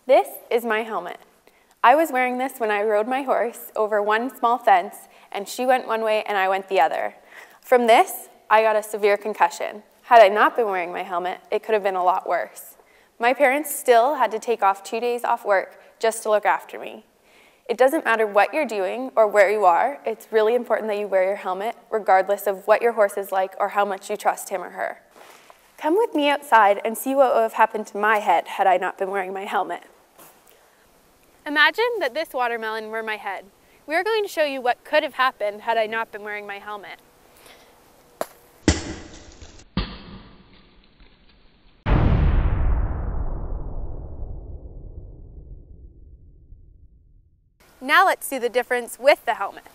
This is my helmet. I was wearing this when I rode my horse over one small fence, and she went one way and I went the other. From this, I got a severe concussion. Had I not been wearing my helmet, it could have been a lot worse. My parents still had to take off 2 days off work just to look after me. It doesn't matter what you're doing or where you are, it's really important that you wear your helmet regardless of what your horse is like or how much you trust him or her. Come with me outside and see what would have happened to my head had I not been wearing my helmet. Imagine that this watermelon were my head. We are going to show you what could have happened had I not been wearing my helmet. Now let's see the difference with the helmet.